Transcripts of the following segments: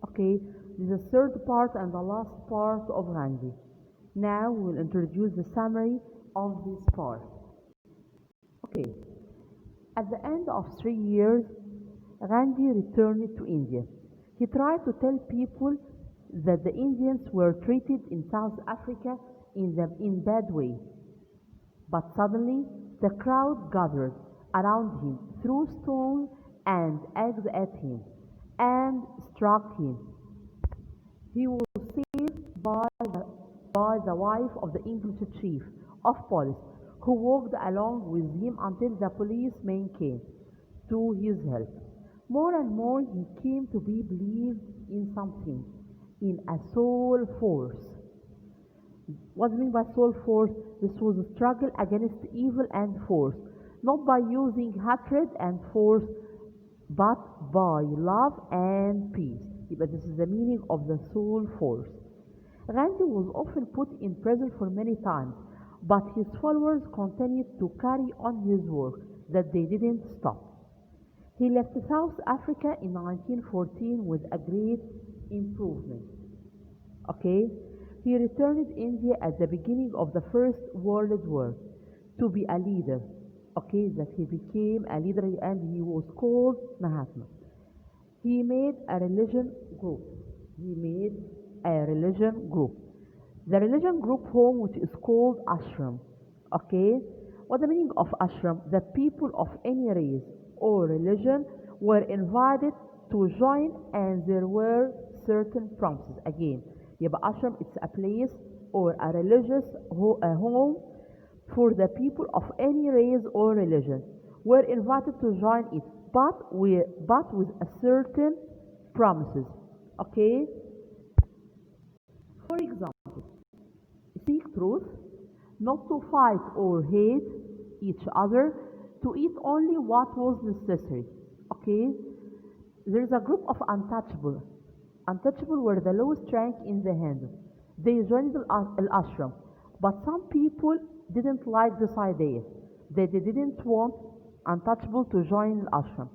Okay, this is the third part and the last part of Gandhi. Now we'll introduce the summary of this part. Okay, at the end of 3 years, Gandhi returned to India. He tried to tell people that the Indians were treated in South Africa in bad way. But suddenly the crowd gathered around him, threw stones and eggs at him, and struck him. He was saved by the wife of the English chief of police, who walked along with him until the policemen came to his help. More and more he came to be believed in something, in a soul force. What do you mean by soul force? This was a struggle against evil and force, not by using hatred and force, but by love and peace. But this is the meaning of the soul force. Gandhi was often put in prison for many times, but his followers continued to carry on his work, that they didn't stop. He left South Africa in 1914 with a great improvement. Okay? He returned to India at the beginning of the First World War to be a leader. Okay, that he became a leader and he was called Mahatma. He made a religion group. He made a religion group. The religion group home, which is called ashram. Okay, what the meaning of ashram? The people of any race or religion were invited to join, and there were certain promises. Again, يبقى ashram, it's a place or a religious home for the people of any race or religion, were invited to join it, but with a certain promises. Okay, for example, seek truth, not to fight or hate each other, to eat only what was necessary. Okay, there is a group of untouchable. Untouchable were the lowest rank in the Hindu. They joined the ashram, but some people didn't like this idea. They didn't want untouchable to join the ashram.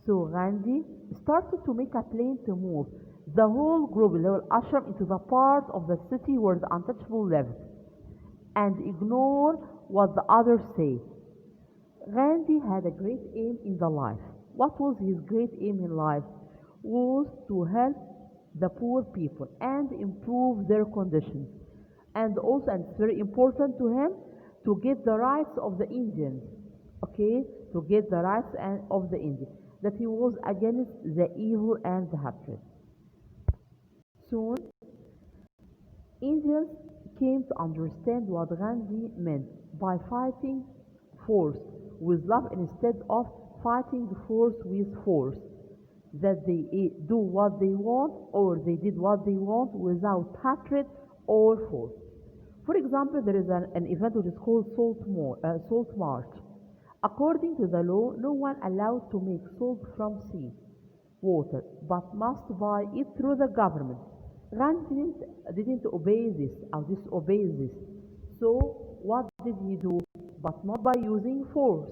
So Gandhi started to make a plan to move the whole group, the whole ashram, into the part of the city where the untouchable lived, and ignore what the others say. Gandhi had a great aim in the life. What was his great aim in life? Was to help the poor people and improve their conditions. And also, and it's very important to him, to get the rights of the Indians. Okay, to get the rights of the Indians. That he was against the evil and the hatred. Soon, Indians came to understand what Gandhi meant by fighting force with love instead of fighting force with force. That they do what they want, or they did what they want without hatred or force. For example, there is an event which is called Salt March. According to the law, no one allowed to make salt from sea water, but must buy it through the government. Gandhi didn't obey this or disobey this. So what did he do? But not by using force.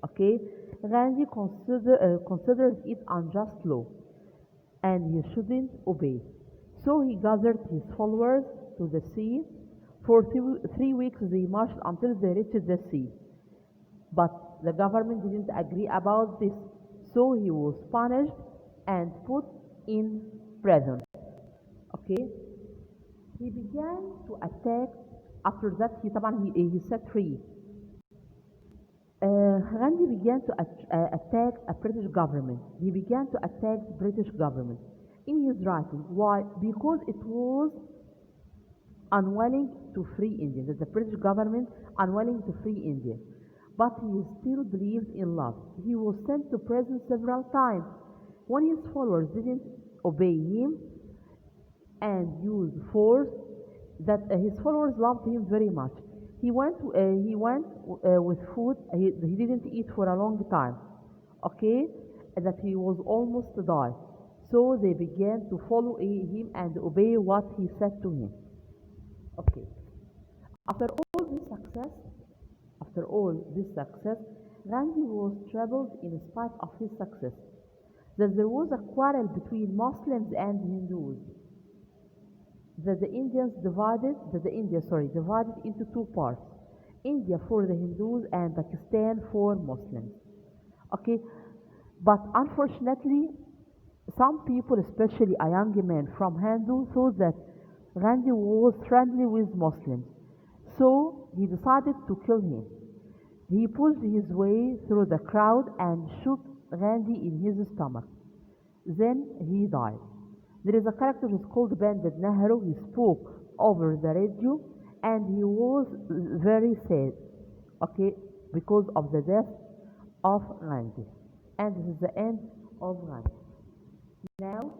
Okay, Gandhi considered it unjust law, and he shouldn't obey. So he gathered his followers to the sea. For 3 weeks they marched until they reached the sea. But the government didn't agree about this, so he was punished and put in prison. Okay, he began to attack. After that, he set free. Gandhi began to attack a British government. He began to attack the British government in his writing. Why? Because it was unwilling to free India. That the British government unwilling to free India. But he still believed in love. He was sent to prison several times. When his followers didn't obey him and used force, that his followers loved him very much. He went with food. He didn't eat for a long time. Okay, that he was almost to die. So they began to follow him and obey what he said to him. Okay. After all this success, Gandhi was troubled in spite of his success. that there was a quarrel between Muslims and Hindus, that divided into two parts, India for the Hindus and Pakistan for Muslims. Okay, but unfortunately, some people, especially a young man from Hindu, thought that Gandhi was friendly with Muslims, so he decided to kill him. He pushed his way through the crowd and shot Gandhi in his stomach. Then he died. There is a character who is called Bandit Nehru. He spoke over the radio and he was very sad, okay, because of the death of Gandhi. And this is the end of Gandhi. Now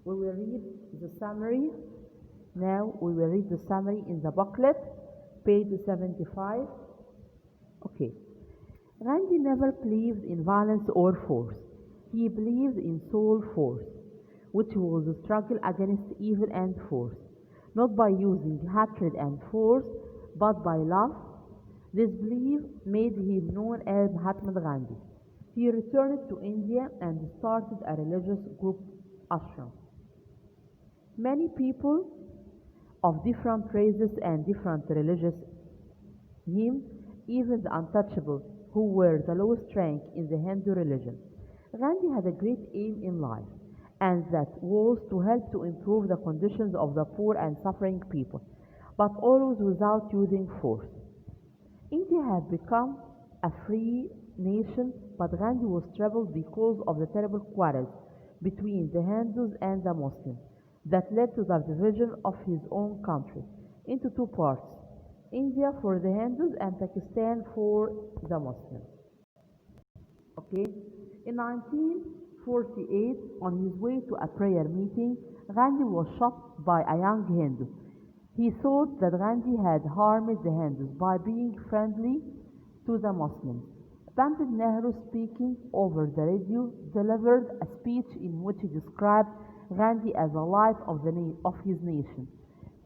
we will read the summary. In the booklet, page 75. Okay. Gandhi never believed in violence or force. He believed in soul force, which was a struggle against evil and force, not by using hatred and force, but by love. This belief made him known as Mahatma Gandhi. He returned to India and started a religious group, ashram. Many people of different races and different religious him, even the untouchable, who were the lowest rank in the Hindu religion. Gandhi had a great aim in life, and that was to help to improve the conditions of the poor and suffering people, but always without using force. India had become a free nation, but Gandhi was troubled because of the terrible quarrels between the Hindus and the Muslims that led to the division of his own country into two parts, India for the Hindus and Pakistan for the Muslims. Okay, in 1948, on his way to a prayer meeting, Gandhi was shot by a young Hindu. He thought that Gandhi had harmed the Hindus by being friendly to the Muslims. Pandit Nehru, speaking over the radio, delivered a speech in which he described Gandhi as a light of his nation.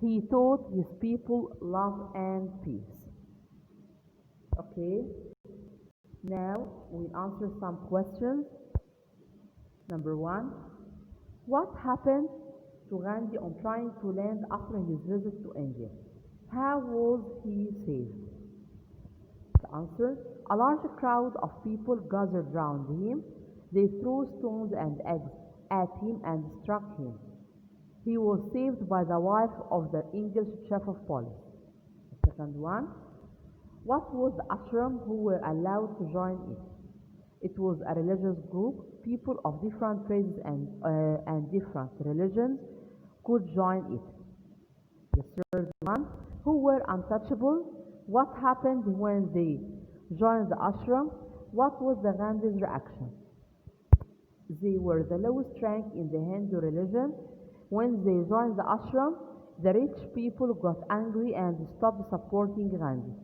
He taught his people love and peace. Okay, now we'll answer some questions. Number one, what happened to Gandhi on trying to land after his visit to India? How was he saved? The answer, a large crowd of people gathered round him. They threw stones and eggs at him and struck him. He was saved by the wife of the English chief of police. The second one, what was the ashram who were allowed to join it? It was a religious group. People of different races and different religions could join it. The third one, who were untouchable? What happened when they joined the ashram? What was the Gandhi's reaction? They were the lowest rank in the Hindu religion. When they joined the ashram, the rich people got angry and stopped supporting Gandhi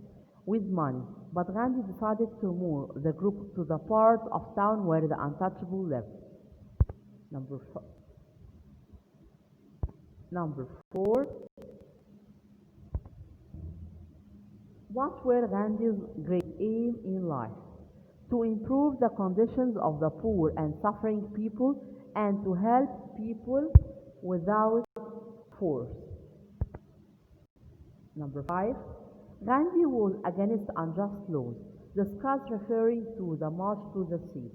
with money. But Gandhi decided to move the group to the part of town where the untouchable lived. Number 4. What were Gandhi's great aim in life? To improve the conditions of the poor and suffering people and to help people without force. Number 5. Gandhi was against unjust laws. Discuss referring to the march to the sea.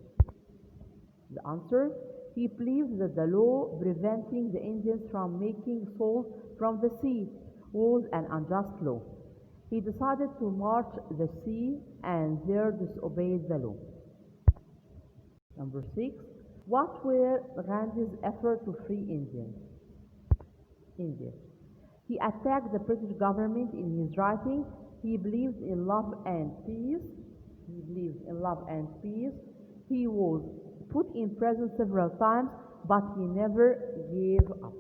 The answer, he believed that the law preventing the Indians from making salt from the sea was an unjust law. He decided to march the sea and there disobeyed the law. Number 6. What were Gandhi's efforts to free India? He attacked the British government in his writing. He believed in love and peace. He was put in prison several times, but he never gave up.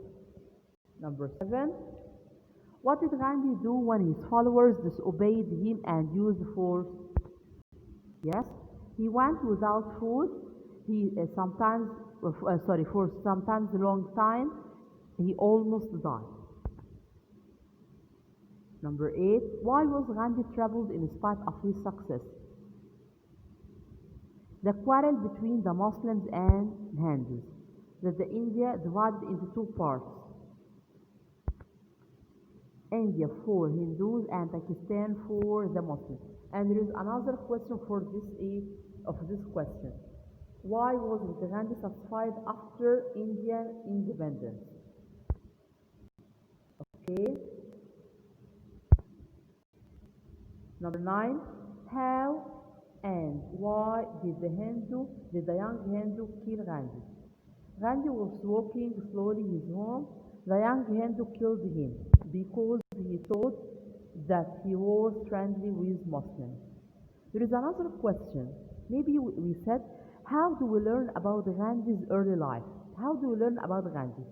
Number 7. What did Gandhi do when his followers disobeyed him and used force? Yes, he went without food. For sometimes a long time, he almost died. Number 8. Why was Gandhi troubled in spite of his success? The quarrel between the Muslims and Hindus, that the India divided into two parts, India for Hindus and Pakistan for the Muslims. And there is another question for this question. Why wasn't Gandhi satisfied after Indian independence? Okay. Number 9. How and why did the young Hindu kill Gandhi? Gandhi was walking slowly his home. The young Hindu killed him because he thought that he was friendly with Muslims. There is another question. Maybe we said, how do we learn about Gandhi's early life? How do we learn about Gandhi?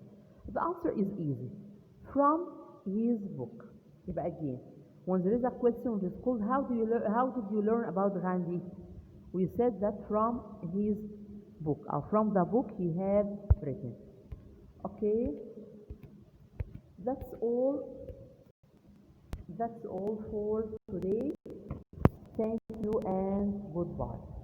The answer is easy. From his book. يبقى again, when there is a question which is called how did you learn about Gandhi? We said that from his book, or from the book he had written. Okay, that's all. That's all for today. Thank you and goodbye.